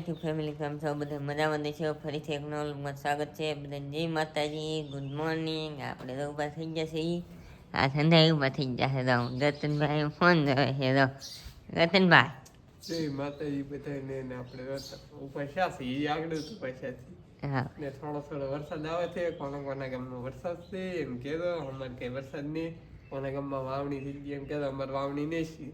family કેમ છો બધા મજામાં દેશો ફરીથી એક નવમાં સ્વાગત છે બધાને જય માતાજી ગુડ મોર્નિંગ આપણે તો ઊભા થઈ ગયા છે આ સંધ્યા ઊભા થઈ ગયા છે રતનભાઈ ફોન જોવે છે રતનભાઈ જય માતાજી બધાને ને આપણે ઉપર છે એ આગળ હતું પૈસાથી હા ને થોડો વરસાદ આવે છે કોના ગામમાં વરસાદ છે એમ કહેતો અમારે કઈ વરસાદ નહીં કોના ગામમાં વાવણી થઈ ગઈ એમ કહેતો અમારે વાવણી નહીં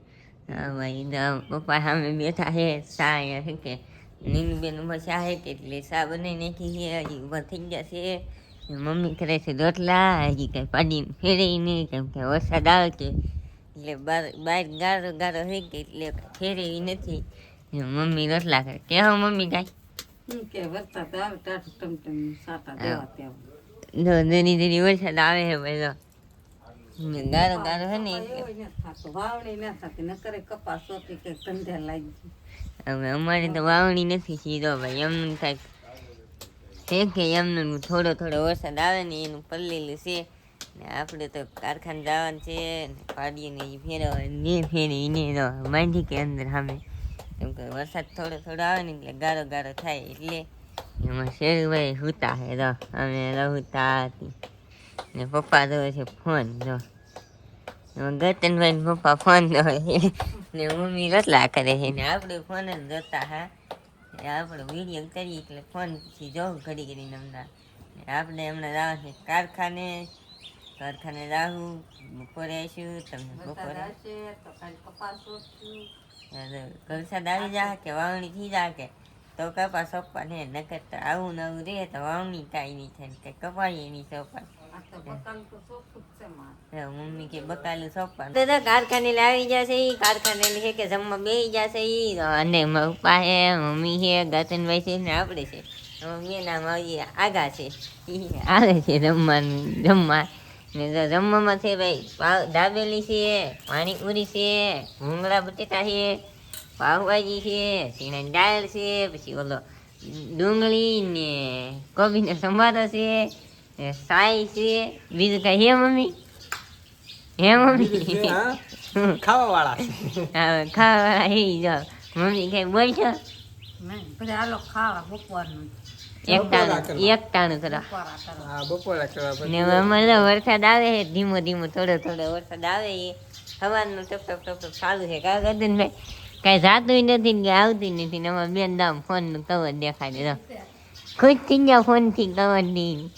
હા ભાઈ પપ્પા સામે બેઠા છે સા અહીંયા છે કે નીનુબેન ઉભા ચા છે એટલે સા બનાવી નાખી છે હજી ઊભા થઈ ગયા છે મમ્મી કરે છે રોટલા હજી કઈ પાડીને ફેરે નહીં કેમ કે વરસાદ આવે છે એટલે બહાર ગારો ગારો થઈ ગઈ એટલે ફેરવી નથી મમ્મી રોટલા કરે કેવા મમ્મી કાંઈ કે વરસાદ આવે ટાટું ટમટમ સાટા દેવા તેવા ધીરે ધીરે વરસાદ આવે છે ભાઈ ગારો ગારો છે ને વાવણી ના થતી ન કરે કપાસ સોતી કે ધંધે લાગી હવે અમારે તો વાવણી નથી સીધો ભાઈ એમનું કાંઈક છે કે એમનું થોડો વરસાદ આવે ને એનું પલ્લેલું છે ને આપણે તો કારખાને જવાનું છે ને પાડીને એ ફેરવા ને ફેરવીને તો બાંધી કે અંદર સામે કેમ કે વરસાદ થોડો આવે ને એટલે ગારો ગારો થાય એટલે એમાં શેરુભાઈ સૂતા છે તો અમે રહુતા હતી ને પપ્પા જોવે છે ફોન જો ગતનભાઈ ને પપ્પા ફોન જોવે છે ને મમ્મી રોટલા કરે છે ને આપણે ફોન જ જોતા હા આપણે વિડીયો કરીએ એટલે ફોનથી જોવું ઘડી કરીને હમણાં આપણે હમણાં જવા છે કારખાને જાવું બપોરે આવીશું તમને બપોરે વરસાદ આવી જા કે વાવણી થઈ જા કે તો કપા સોપા ને નકર તો આવું નવું રહે તો વાવણી કાંઈ નહીં થાય કે કપાય નહીં સોપા મમ્મી કે બકાલું સોપા દાદા કારખાને આવી જશે ઈ કારખાને છે કે જમવા બેસી જશે ઈ અને પપ્પા છે મમ્મી છે ગતનભાઈ છે ને આપણે છે મમ્મી નામ આવી આગા છે ઈ આવે છે જમવા ને જમવામાં છે ભાઈ દાબેલી છે પાણીપુરી છે ભૂંગળા બટેટા છે પાવભાજી છે સીણાની દાળ છે પછી ઓલો ડુંગળી ને કોબીનો સંભારો છે સાઈ છે બીજું કઈ હે મમ્મી ખાવા ખાવા હે જો મમ્મી કઈ બોલ છો બધા આલો ખાવા બપોરનું એકટાણું કરો બપોરા કરવા ને અમારે વરસાદ આવે છે ધીમો થોડો વરસાદ આવે એ સવારનું ટપ ચાલુ છે કા ગદનભાઈ કઈ જાતું નથી ને આવતું નથી ને અમારે બેન દામ ફોનનું કવર દેખાડે તો ખુશ થઈ ગયા ફોનથી કવરની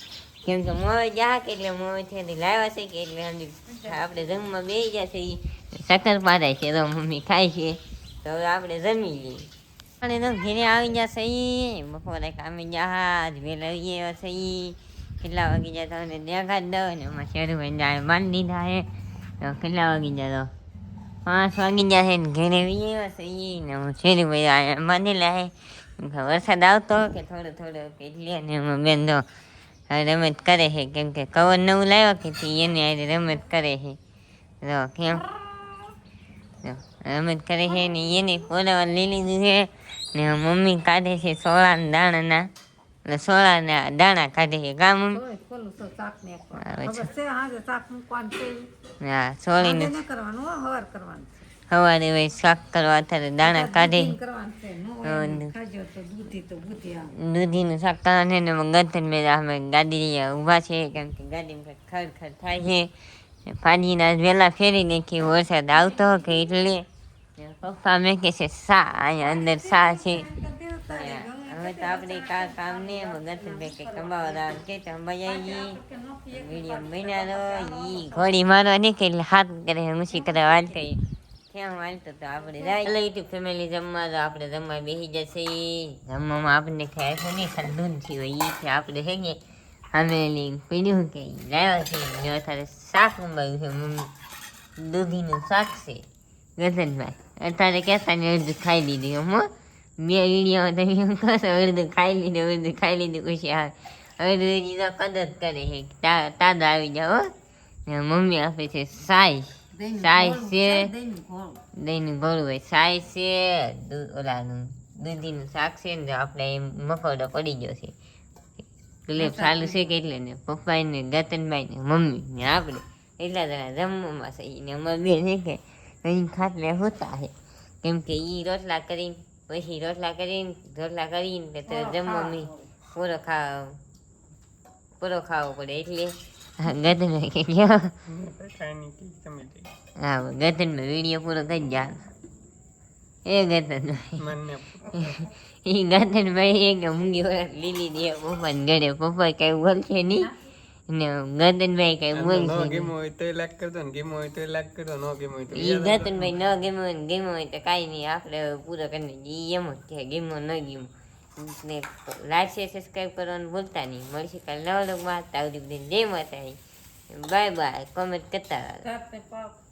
કેમ કે મોય જા કે એટલે મોય છે લાવ્યા છે કે એટલે આપણે જમવા બેસી જશે એ શક્કર પાડાય છે તો મમ્મી ખાય છે તો હવે આપણે જમી લઈએ અને તો ઘેરે આવી જશે એ બપોરે કામે જા વહેલા આવી જશે એ કેટલા વાગી જતા અને દેખાડ દો ને એમાં શેરુભાઈ જાય બાંધી દીધા છે તો કેટલા વાગી જતો 5 વાગી જશે ને ઘેરે આવી જશે એ ને શેરુભાઈ બાંધેલા છે વરસાદ આવતો કે થોડો એટલે ને એમાં બેન દો રમત કરે છે કેમ કે કવર નવું લાવ્યા કે એને આજે રમત કરે છે તો કેમ રમત કરે છે ને એને પોલાવા લઈ લીધું છે ને મમ્મી કાઢે છે સોળાના દાણા કાઢે છે કા મમ્મી હા સોળીને સવારે ભાઈ શાક કરવા અત્યારે દાણા કાઢે દૂધીનું શાક કરવાને ને ગતન મેં અમે ગાડી ઊભા છે કેમ કે ગાડીમાં ખડ થાય છે પાણીના વેલા ફેરી નાખી વરસાદ આવતો કે એટલે પપ્પા મેં કે છે સા અહીંયા અંદર સા છે હવે તો આપણે કામ ને ગતનભાઈ કે કમાવા કે અંબાઈ વિડીયો બન્યા ઈ ઘોડી મારવા નહીં કે એટલે હાથ કરે મુસી કરે વાત કરીએ કેમ હાલતો તો આપણે જાય યુટ્યુબ ફેમિલી જમવા તો આપણે જમવા બેસી જશે જમવામાં આપણને ખાય નહીં ખાલી દૂધથી હોય એ છે આપણે છે કે અમે પીડ્યું કે લાવ્યા છે અત્યારે શાક મંગાવ્યું છે મમ્મી દૂધીનું શાક છે ગજનભાઈ અત્યારે કહેતા ને અડધું ખાઈ લીધું હું 2 વિડીયો તમે એમ કહો અડધું ખાઈ લીધું ખુશી આવે અડધું તો કદર કરે છે તાદા આવી જાઓ ને મમ્મી આપે છે સાઈ છે દહીંનું ઘોળું હોય સાઈ છે ઓલાનું દૂધીનું શાક છે ને આપણે એમ મકોડો પડી ગયો છે ક્લિપ ચાલુ છે કે એટલે ને પપ્પા ને ગતનભાઈ ને મમ્મી ને આપણે એટલા જણા જમવામાં છે ને અમારે બે છે કે અહીં ખાટલે હોતા છે કેમ કે એ રોટલા કરીને પછી રોટલા કરીને કે તો જમવો મી પૂરો ખાવો પડે એટલે ગતન કે ગયો ખાની કી સમજે હા ગતનમાં વિડીયો પૂરો કરી જા એ ગતન મને એ ગતન ભાઈ એક મૂંગી વરસ લીલી દે પપ્પાને ઘરે પપ્પા કઈ બોલશે નહીં ને ગતનભાઈ કઈ નો બોલશે ગેમ હોય તો લાઈક કરજો ને ગેમ હોય તો લાઈક કરજો નો ગેમ હોય તો ઈ ગતનભાઈ ન ગેમો હોય તો કાંઈ નહીં આપણે પૂરો કરીને ઈ એમ જ છે ગેમો ન ગેમો ને લાઈક શેર સબસ્ક્રાઈબ કરવાનું ભૂલતા નહીં મળશે કાલે નવા લોકમાં તાવડી જય માતા બાય બાય કોમેન્ટ કરતા રાત્રે પાપ